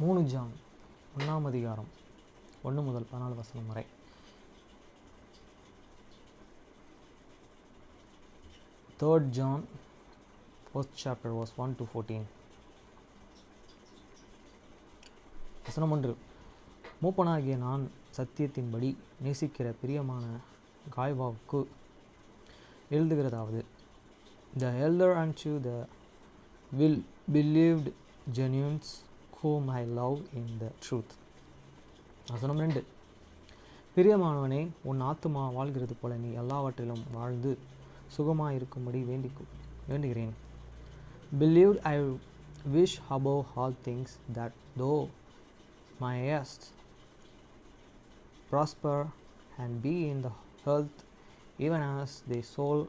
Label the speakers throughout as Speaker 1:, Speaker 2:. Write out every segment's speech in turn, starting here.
Speaker 1: 3 John 1ஆம் அதிகாரம் 1 முதல் 14 வசனம் வரை. Third John, first chapter, verse 1 to 14. வசனம் 1. மூப்பனாகிய நான் சத்தியத்தின்படி நேசிக்கிற பிரியமான காய்வாவுக்கு எழுதுகிறதாவது, the elder unto the believed genuines whom I love in the truth. வசனம் 2. பிரியமானவனே, உன் ஆத்துமா வாழ்கிறது போல நீ எல்லாவற்றிலும் வாழ்ந்து சுகமாயிருக்கும்படி வேண்டுகிறேன். Believed I wish above all things that thou mayest prosper and be in the health even as thy soul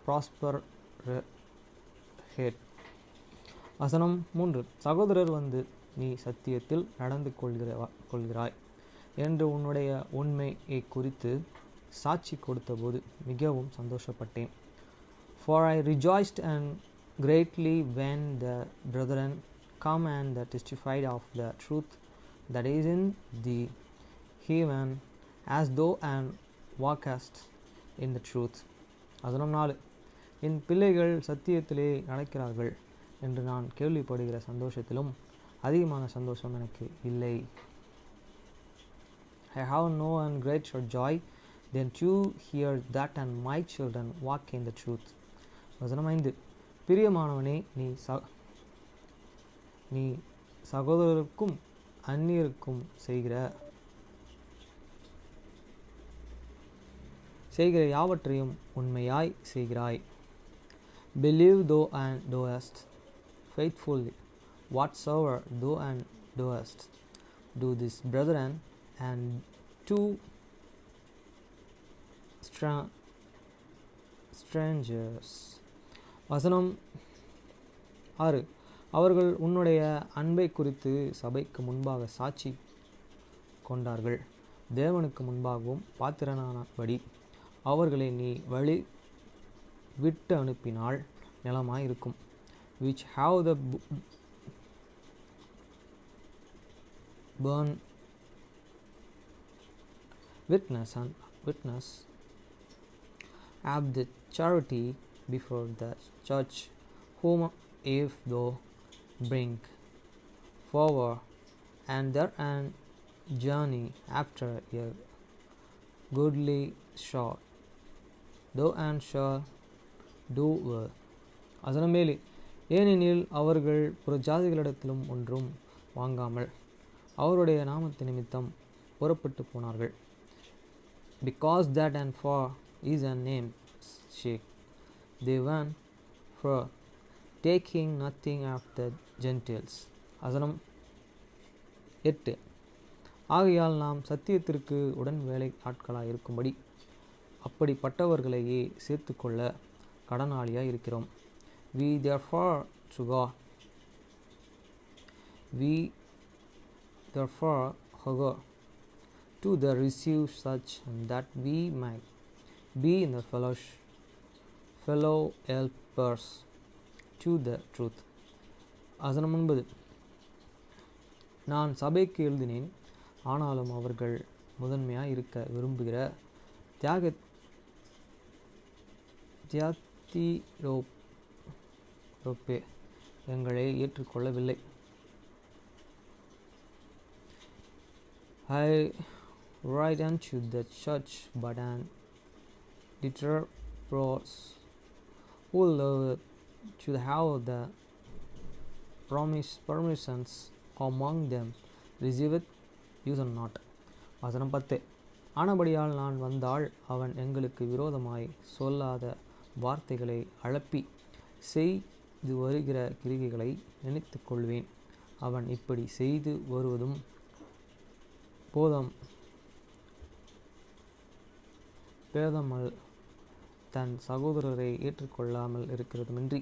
Speaker 1: prospereth. வசனம் 3. சகோதரர் வந்து நீ சத்தியத்தில் நடந்து கொள்கிறாய் என்று உன்னுடைய உண்மையை குறித்து சாட்சி கொடுத்தபோது மிகவும் சந்தோஷப்பட்டேன். For I rejoiced and greatly when the brethren come and testified of the truth that is in thee, even as though and walkest in the truth. வசனம் 4. என் பிள்ளைகள் சத்தியத்திலே நடக்கிறார்கள் என்று நான் கேள்விப்படுகிற சந்தோஷத்திலும் அதிகமான சந்தோஷம் எனக்கு இல்லை. I have no and greater joy than to hear that and my children walk in the truth. வசனம் 5. பிரியமானவனே, நீ சகோதரருக்கும் அந்நியருக்கும் செய்கிற யாவற்றையும் உண்மையாய் செய்கிறாய். Believe thou and doest faithfully whatsoever thou and doest. Do this, brethren, and to strangers. வசனம் 6. அவர்கள் உன்னுடைய அன்பை குறித்து சபைக்கு முன்பாக சாட்சி கொண்டார்கள். தேவனுக்கு முன்பாகவும் பாத்திரனானபடி அவர்களை நீ வழி விட்டு அனுப்பினால் நிலமாயிருக்கும். which have the burn witness have the charity before the church, whom if thou bring forward and their journey after a goodly short, thou and shall do well. அதன் மேலே, ஏனெனில் அவர்கள் புறஜாதிகளிடத்திலும் ஒன்றும் வாங்காமல் அவருடைய நாமத்து நிமித்தம் புறப்பட்டு போனார்கள். Because that and for is a name sake they went for, taking nothing of the Gentiles. வசனம் 8. ஆகையால் நாம் சத்தியத்திற்கு உடன் வேலை ஆட்களாய் இருக்கும்படி அப்படிப்பட்டவர்களையே சேர்த்துக்கொள்ள கடனாளியாய் இருக்கிறோம். We therefore to the receive such, and that we might be in the fellow helpers to the truth. வசனம் 9. நான் சபைக்கு எழுதினேன், ஆனாலும் அவர்கள் முதன்மையாய் இருக்க விரும்புகிற தியாத்திரோப்பே எங்களை ஏற்றுக்கொள்ளவில்லை. I write unto the church, but an Deterpros, who loved to have the permissions among them, receiveth use not. வசனம் 10. ஆனபடியால் நான் வந்தால் அவன் எங்களுக்கு விரோதமாய் சொல்லாத வார்த்தைகளை அழப்பி செய்து வருகிற கிரிகைகளை நினைத்து கொள்வேன். அவன் இப்படி செய்து வருவதும் பேதமல் தன் சகோதரரை ஏற்றுக்கொள்ளாமல் இருக்கிறதுமின்றி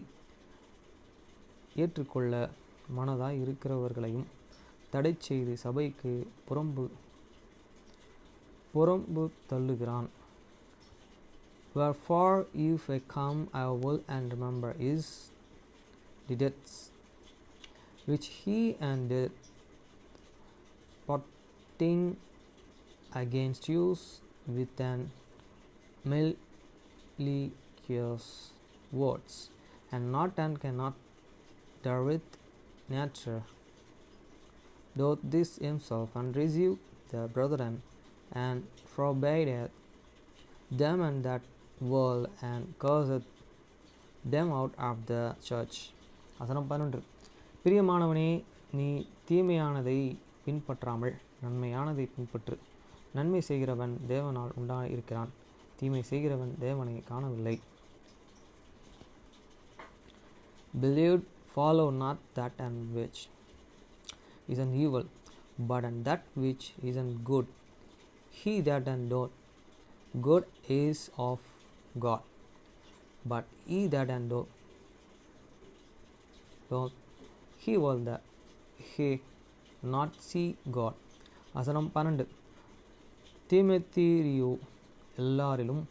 Speaker 1: ஏற்றுக்கொள்ள மனதாய் இருக்கிறவர்களையும் தடை செய்து சபைக்கு புறம்பு தள்ளுகிறான். Wherefore if I come, I will and remember his deeds which he and plotting against you with an malicious words, and not and cannot therewith nature, doth this himself, and receive the brethren, and forbade them and that world, and curseth them out of the church. வசனம் 11. பிரியமானவனே, நீ தீமையானதை பின்பற்றாமல் நன்மையானதை பின்பற்று. நன்மை செய்கிறவன் தேவனால் உண்டாயிருக்கிறான், தீமை செய்கிறவன் தேவனை காணவில்லை. Beloved, follow not that and which is an evil, but and that which is an good. He that and doth good is of God, but he that and doth evil that he not see God. வசனம் 12. தீமோத்தேயு எல்லாரிலும்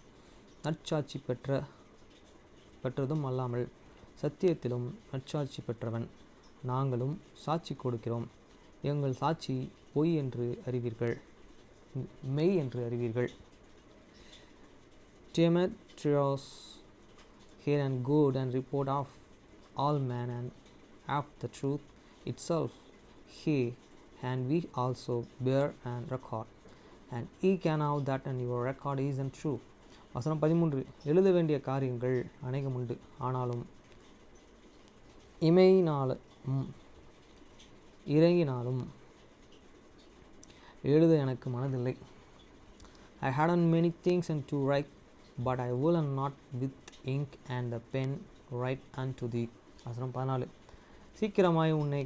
Speaker 1: நற்சாட்சி பெற்றதும் அல்லாமல் சத்தியத்திலும் நற்சாட்சி பெற்றவன். நாங்களும் சாட்சி கொடுக்கிறோம். எங்கள் சாட்சி பொய் என்று அறிவீர்கள், மெய் என்று அறிவீர்கள். Demetrius hear and good and report of all men, and of the truth itself he and we also bear and record, and ye can have that and your record isn't true. வசனம் 13. எழுத வேண்டிய காரியங்கள் அநேகம் உண்டு, ஆனாலும் இமையினாலும் இறங்கினாலும் எழுத எனக்கு மனதில்லை. I had on many things and to write, but I will not with ink and the pen write unto thee. வசனம் 14. சீக்கிரமாய் உன்னை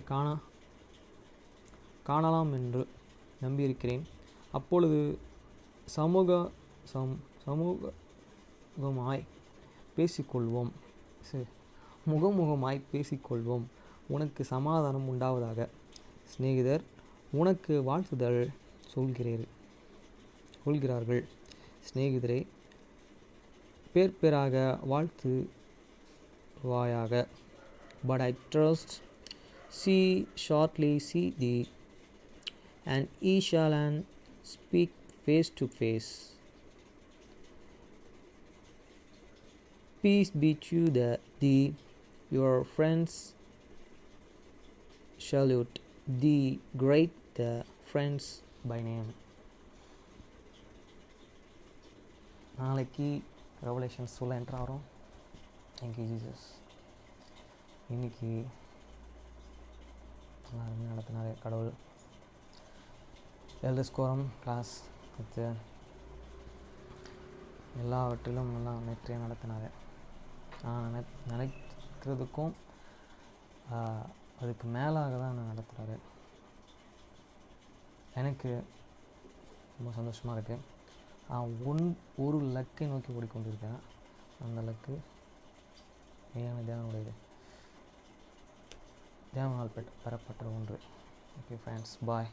Speaker 1: காணலாம் என்று நம்பியிருக்கிறேன். அப்பொழுது சமூகமாய் பேசிக்கொள்வோம். உனக்கு சமாதானம் உண்டாவதாக. சிநேகிதர் உனக்கு வாழ்த்துதல் சொல்கிறார்கள். சிநேகிதரே, பேராக வாழ்த்துவாயாக. But I trust shortly see thee, and ye shall and speak face to face. Peace be to thee. Your friends salute thee, great the friends by name. நாளைக்கு ரெவலேஷன்ஸ் சொல்ல என்ட்ரு ஆகிறோம். Thank you Jesus. இன்னைக்கு நடத்தினார் கடவுள். Elders கோரம் class வச்சு எல்லாவற்றிலும் எல்லாம் நேற்றைய நடத்தினார். நான் நினைக்கிறதுக்கும் அதுக்கு மேலாக தான் நான் நடத்துகிறாரு. எனக்கு ரொம்ப சந்தோஷமாக இருக்குது. ஒரு லக்கை நோக்கி ஓடிக்கொண்டிருக்கேன். அந்த லக்கு மெய்யான தேவனால் பெறப்பட்ட ஒன்று. ஓகே ஃப்ரெண்ட்ஸ், பாய்.